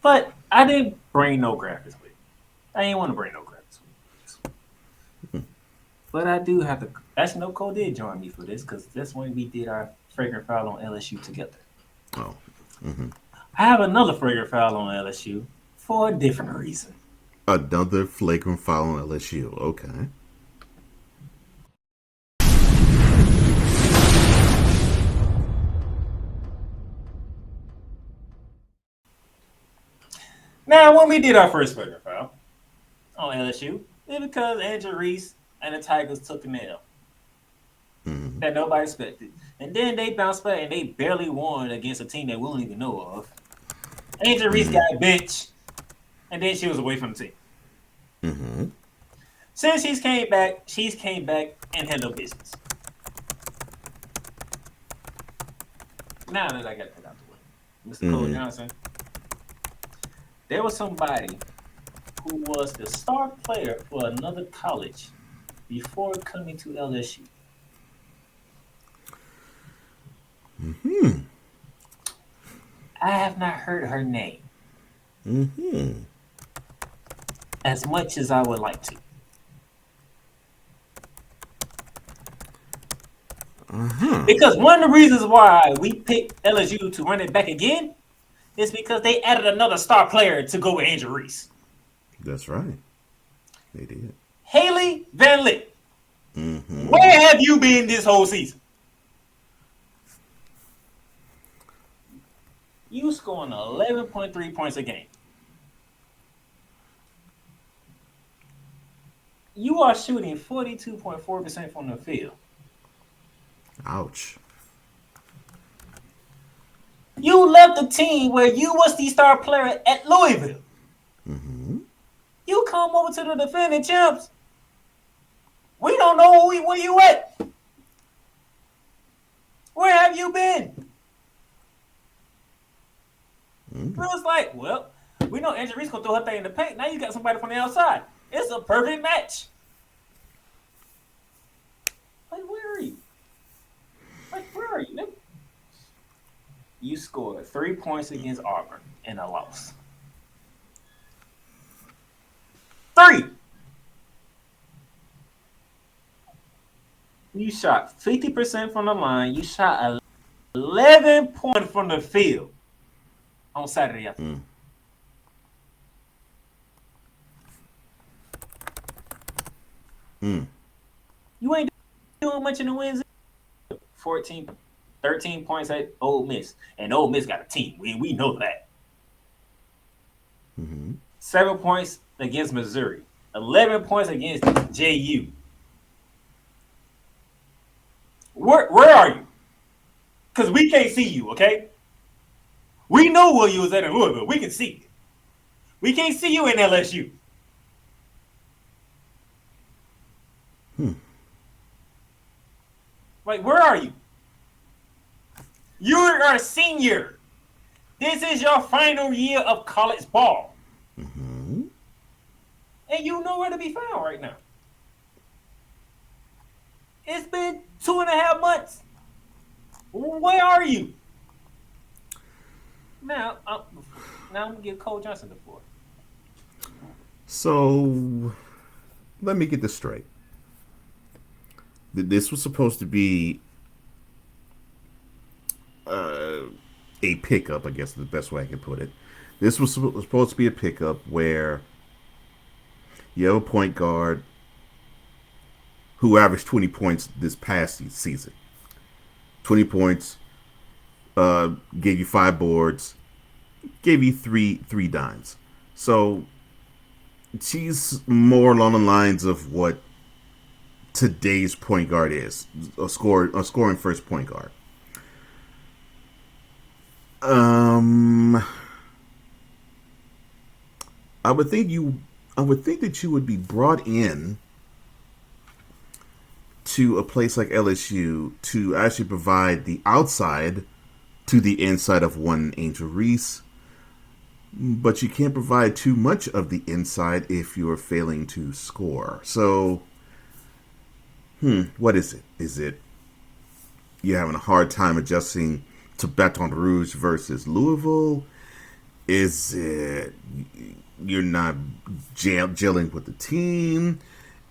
But I didn't bring no graphics with. I didn't want to bring no graphics with. But I do have to. Actually, no, Cole did join me for this because that's when we did our Flagrant Foul on LSU together. Oh. Mm-hmm. I have another Flagrant Foul on LSU for a different reason. Another flagrant foul on LSU. Okay. Now, when we did our first Flagrant Foul on LSU, it's because Andrew Reese and the Tigers took an L Mm-hmm. that nobody expected. And then they bounced back and they barely won against a team that we don't even know of. Angel Reese Mm-hmm. got benched, and then she was away from the team. Mm-hmm. Since she's came back and handled business. Now that I got that out the way, Mr. Cole Mm-hmm. Johnson, there was somebody who was the star player for another college before coming to LSU. Mm-hmm. I have not heard her name Mm-hmm. as much as I would like to. Uh-huh. Because one of the reasons why we picked LSU to run it back again is because they added another star player to go with Angel Reese. That's right. They did. Hailey Van Lith. Mm-hmm. Where have you been this whole season? You scoring 11.3 points a game. You are shooting 42.4% from the field. Ouch. You left the team where you was the star player at Louisville. Mm-hmm. You come over to the defending champs. We don't know where you at. Where have you been? Mm-hmm. It was like, well, we know Angel Reese gonna throw her thing in the paint. Now you got somebody from the outside. It's a perfect match. Like, where are you? Like, where are you? You scored 3 points against Auburn in a loss. 3. You shot 50% from the line. You shot 11 points from the field on Saturday afternoon. Mm. You ain't doing much in the wins. 14, 13 points at Ole Miss. And Ole Miss got a team. We know that. Mm-hmm. 7 points against Missouri. 11 points against JU. Where are you? Because we can't see you, okay? We know where you was at in Louisville. We can see you. We can't see you in LSU. Like, where are you? You are a senior. This is your final year of college ball. Mm-hmm. And you know where to be found right now. It's been 2.5 months. Where are you? Now I'm going to give Cole Johnson the floor. So, let me get this straight. This was supposed to be a pickup, I guess is the best way I can put it. This was supposed to be a pickup where you have a point guard who averaged 20 points this past season. 20 points, gave you 5 boards, gave you three dimes. So she's more along the lines of what today's point guard is, a scoring first point guard. I would think that you would be brought in to a place like LSU to actually provide the outside to the inside of one Angel Reese, but you can't provide too much of the inside if you're failing to score. So, what is it? Is it you're having a hard time adjusting to Baton Rouge versus Louisville? Is it you're not gelling with the team?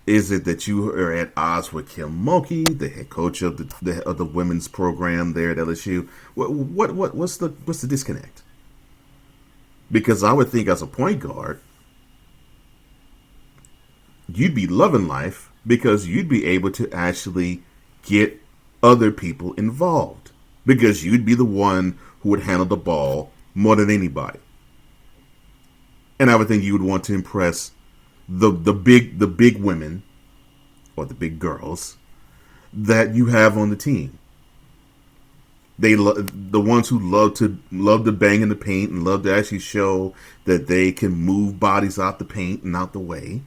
Is it that you are at odds with Kim Mulkey, the head coach of the women's program there at LSU? What's the disconnect? Because I would think as a point guard, you'd be loving life because you'd be able to actually get other people involved because you'd be the one who would handle the ball more than anybody. And I would think you would want to impress the big women or the big girls that you have on the team. The ones who love to bang in the paint and love to actually show that they can move bodies out the paint and out the way.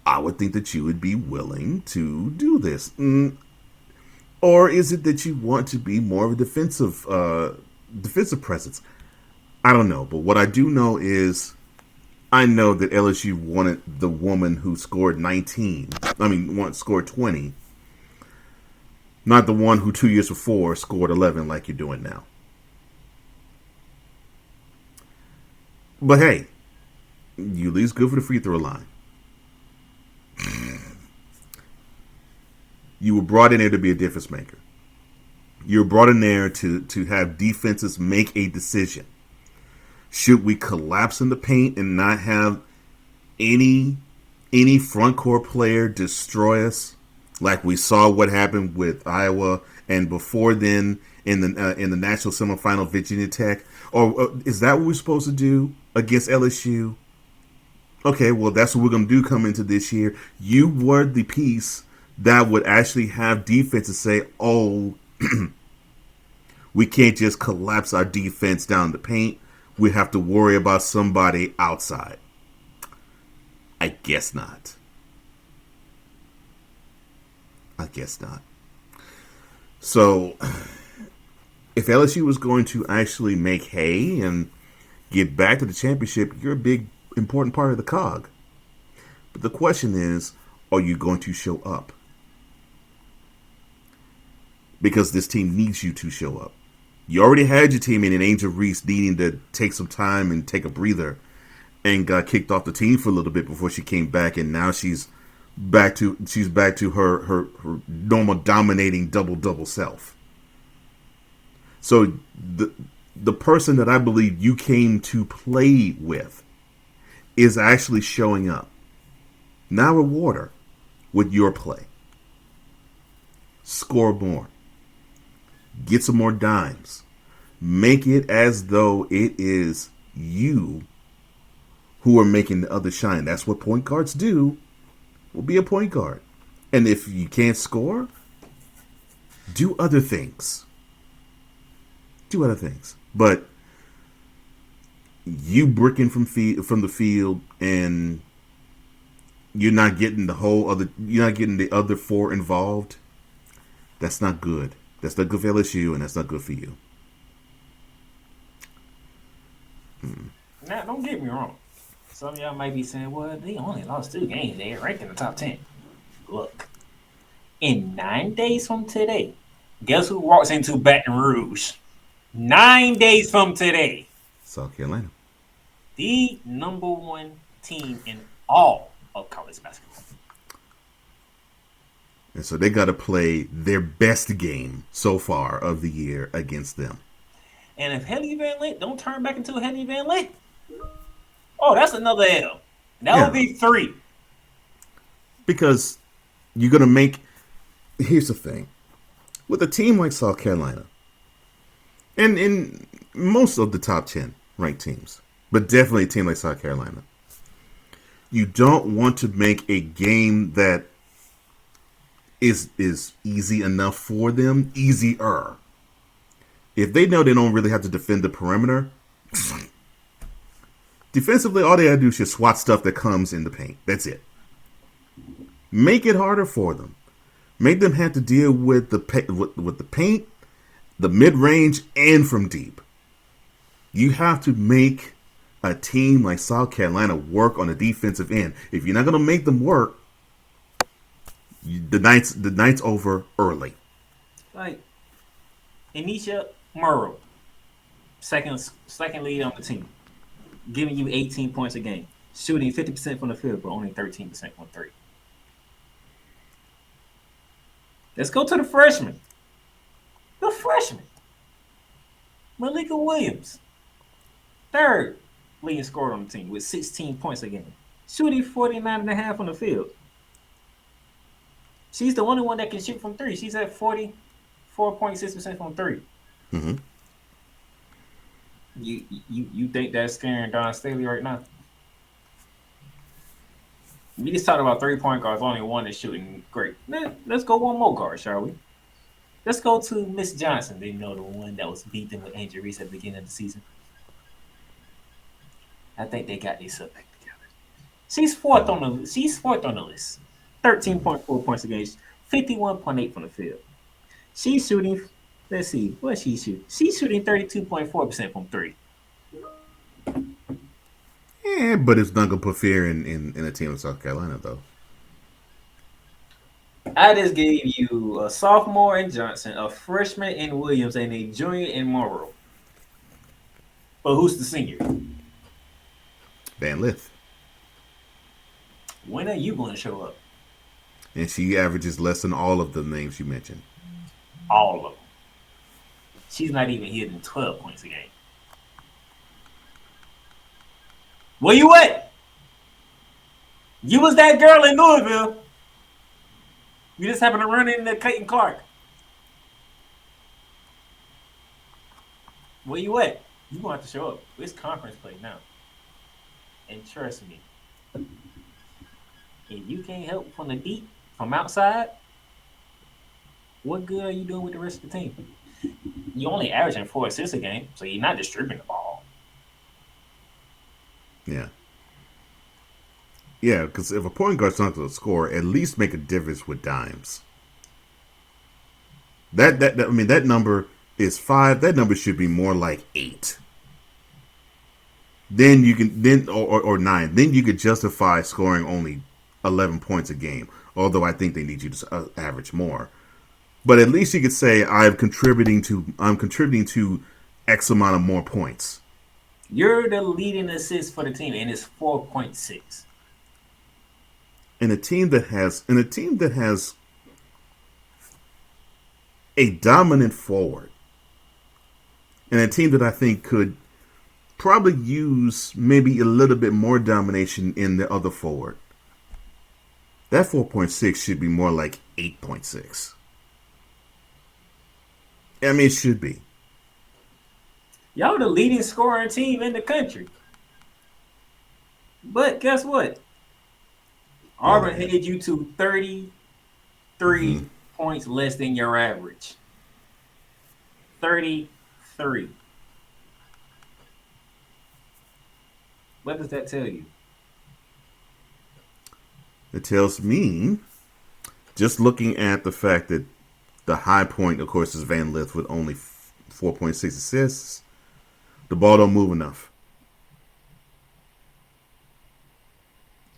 I would think that you would be willing to do this. Or is it that you want to be more of a defensive presence? I don't know. But what I do know is I know that LSU wanted the woman who scored scored 20. Not the one who 2 years before scored 11 like you're doing now. But hey, you at least good for the free throw line. You were brought in there to be a difference maker. You were brought in there to have defenses make a decision. Should we collapse in the paint and not have any front court player destroy us, like we saw what happened with Iowa and before then in the national semifinal Virginia Tech? Or is that what we're supposed to do against LSU? Okay, well that's what we're going to do come into this year. You were the piece that would actually have defenses say, "Oh, we can't just collapse our defense down the paint. We have to worry about somebody outside." I guess not. So, if LSU was going to actually make hay and get back to the championship, you're a big, important part of the cog. But the question is, are you going to show up? Because this team needs you to show up. You already had your team in Angel Reese needing to take some time and take a breather and got kicked off the team for a little bit before she came back, and now she's back to her normal dominating double self. So the person that I believe you came to play with is actually showing up. Now reward her with your play. Score more. Get some more dimes. Make it as though it is you who are making the other shine. That's what point guards do. Will be a point guard. And if you can't score, do other things. But you bricking from the field and you're not getting the other four involved. That's not good. That's not good for LSU, and that's not good for you. Now, don't get me wrong. Some of y'all might be saying, well, they only lost 2 games. They ain't ranked in the top 10. Look, in 9 days from today, guess who walks into Baton Rouge? 9 days from today. South Carolina. The number 1 team in all of college basketball. And so they got to play their best game so far of the year against them. And if Hailey Van Lith don't turn back into Hailey Van Lith, oh, that's another L. That would be 3. Because you're going to make... Here's the thing. With a team like South Carolina, and in most of the top 10 ranked teams, but definitely a team like South Carolina, you don't want to make a game that is easy enough for them, easier. If they know they don't really have to defend the perimeter, defensively, all they gotta do is just swat stuff that comes in the paint. That's it. Make it harder for them. Make them have to deal with the paint, the mid-range, and from deep. You have to make a team like South Carolina work on the defensive end. If you're not going to make them work, the night's over early. Like Anisha Murrow, second lead on the team. giving you 18 points a game, shooting 50% from the field, but only 13% from three. Let's go to the freshman. The freshman, Malika Williams, third leading scorer on the team with 16 points a game, shooting 49.5 on the field. She's the only one that can shoot from three. She's at 44.6% from three. Mm-hmm. You think that's scaring Don Staley right now? We just talked about 3-point guards. Only one is shooting great. Let's go one more guard, shall we? Let's go to Miss Johnson. They know the one that was beaten with injuries at the beginning of the season. I think they got this up back together. She's fourth on the list. 13.4 points a game, 51.8 from the field. She's shooting. Let's see what she shooting. She's shooting 32.4% from three. Yeah, but it's not gonna put fear in a team of South Carolina, though. I just gave you a sophomore in Johnson, a freshman in Williams, and a junior in Morrow. But who's the senior? Van Lith. When are you going to show up? And she averages less than all of the names you mentioned. All of them. She's not even hitting 12 points a game. Where you at? You was that girl in Louisville. You just happened to run into Clayton Clark. Where you at? You going to have to show up. It's conference play now. And trust me, if you can't help from the deep, from outside, what good are you doing with the rest of the team? You're only averaging 4 assists a game, so you're not distributing the ball. Yeah. Yeah, because if a point guard's not going to score, at least make a difference with dimes. That number is 5. That number should be more like 8. Then you can or 9. Then you could justify scoring only 11 points a game. Although I think they need you to average more. But at least you could say I'm contributing to X amount of more points. You're the leading assist for the team, and it's 4.6. In a team that has a dominant forward, and a team that I think could probably use maybe a little bit more domination in the other forward, that 4.6 should be more like 8.6. I mean, it should be. Y'all the leading scoring team in the country. But guess what? Auburn headed you to 33 points less than your average. 33. What does that tell you? It tells me, just looking at the fact that the high point, of course, is Van Lith with only 4.6 assists, the ball don't move enough.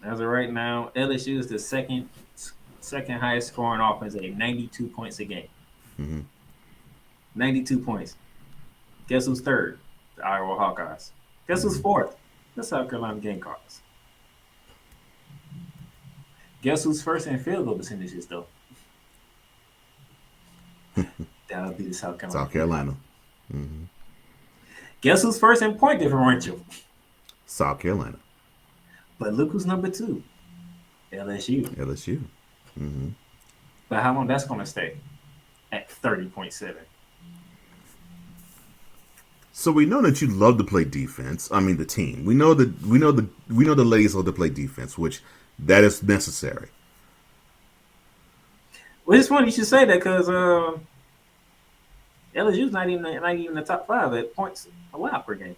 As of right now, LSU is the second highest scoring offense at 92 points a game. Mm-hmm. 92 points. Guess who's third? The Iowa Hawkeyes. Guess who's fourth? The South Carolina Gamecocks. Guess who's first in field goal percentages, though? That would be the South Carolina. South Carolina. Mm-hmm. Guess who's first in point differential? South Carolina. But look who's number 2. LSU. Mm-hmm. But how long that's going to stay? At 30.7. So we know that you love to play defense. I mean, the team. We know the ladies love to play defense, which that is necessary. Well, it's funny you should say that because LSU's not even the top 5 at points allowed per game.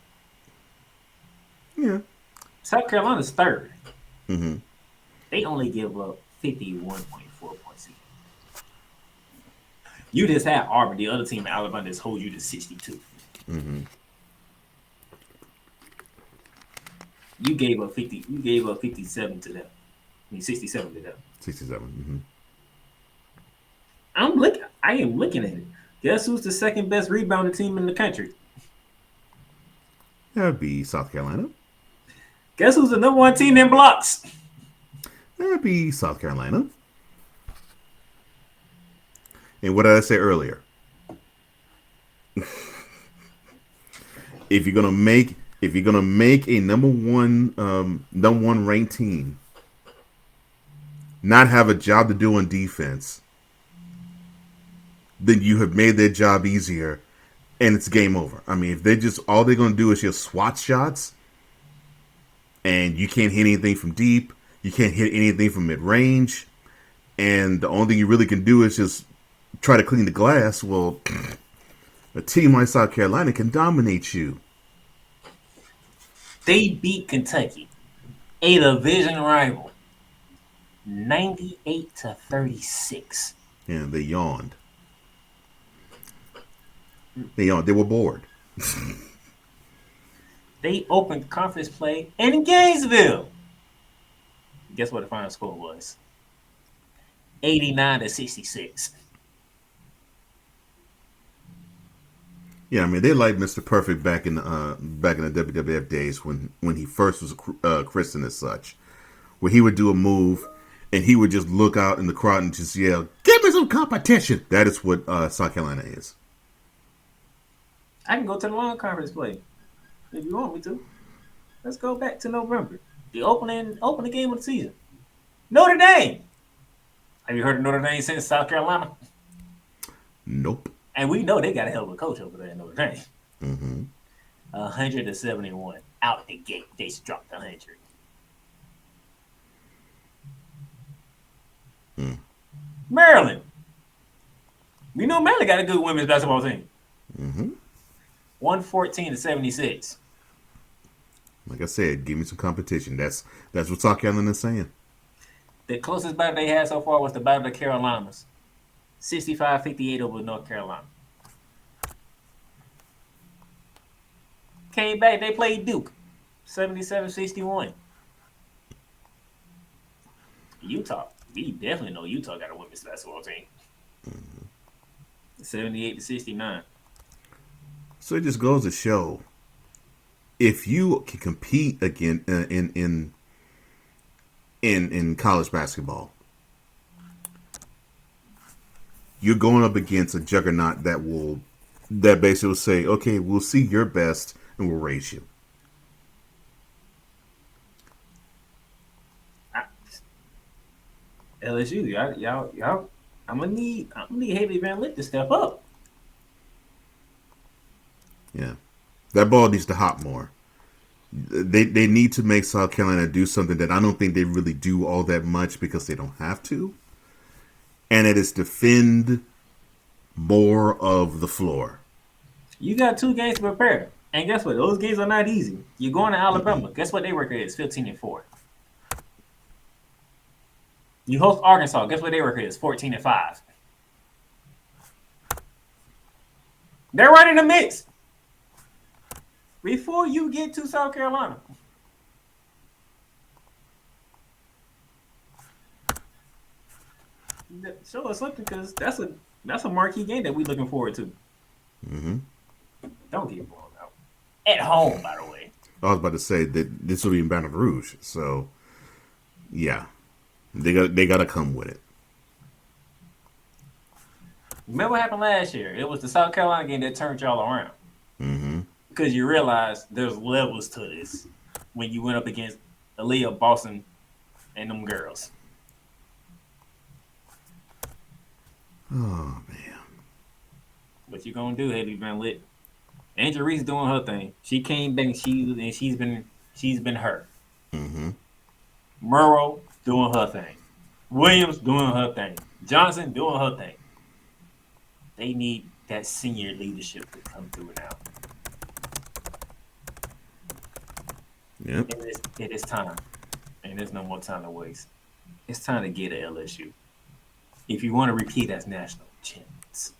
Yeah. South Carolina's third. Mm-hmm. They only give up 51.4 points a game. You just had Auburn, the other team in Alabama, that's hold you to 62. Mm-hmm. You gave up 50. You gave up 57 to them. I mean 67 to them. 67. Mm-hmm. I am looking at it. Guess who's the second best rebounding team in the country? That would be South Carolina. Guess who's the number one team in blocks? That'd be South Carolina. And what did I say earlier? If you're gonna make a number one ranked team not have a job to do on defense, then you have made their job easier, and it's game over. I mean, if they just all they're gonna do is just swat shots, and you can't hit anything from deep, you can't hit anything from mid range, and the only thing you really can do is just try to clean the glass. Well, a team like South Carolina can dominate you. They beat Kentucky, a division rival, 98-36. And they yawned. They yawned. They were bored. They opened conference play in Gainesville. Guess what the final score was? 89-66. Yeah, I mean they like Mr. Perfect back in the WWF days when he first was christened as such, where he would do a move and he would just look out in the crowd and just yell, "Give me some competition!" That is what South Carolina is. I can go to the long conference play if you want me to. Let's go back to November. The opening game of the season. Notre Dame. Have you heard of Notre Dame since South Carolina? Nope. And we know they got a hell of a coach over there in Notre Dame. Mm-hmm. 171 out the gate. They dropped 100. Maryland. We know Maryland got a good women's basketball team. Mm-hmm. 114-76. Like I said, give me some competition. That's what South Carolina is saying. The closest battle they had so far was the Battle of the Carolinas. 65-58 over North Carolina. Came back, they played Duke. 77-61. Utah. We definitely know Utah got a women's basketball team. 78-69. So it just goes to show, if you can compete again in college basketball, you're going up against a juggernaut that basically will say, okay, we'll see your best and we'll raise you. LSU, y'all. I'm gonna need Hailey Van Lith to step up. Yeah, that ball needs to hop more. They need to make South Carolina do something that I don't think they really do all that much because they don't have to, and it is defend more of the floor. You got 2 games to prepare, and guess what? Those games are not easy. You're going to Alabama. Guess what their record is? 15-4. You host Arkansas. Guess what their record is? 14-5. They're right in the mix. Before you get to South Carolina. Show us something, because that's a marquee game that we're looking forward to. Mm-hmm. Don't get blown out. At home, by the way. I was about to say that this will be in Baton Rouge, so yeah, they got to come with it. Remember what happened last year? It was the South Carolina game that turned y'all around. Mm-hmm. Because you realize there's levels to this when you went up against Aaliyah, Boston, and them girls. Oh man, What you gonna do, Hailey Van Lith? Angel Reese doing her thing. She came back and she's been hurt. mm-hmm. Murrow doing her thing. Williams doing her thing. Johnson doing her thing. They need that senior leadership to come through now. Yep. It is time. And there's no more time to waste. It's time to get at LSU. If you want to repeat as national champions.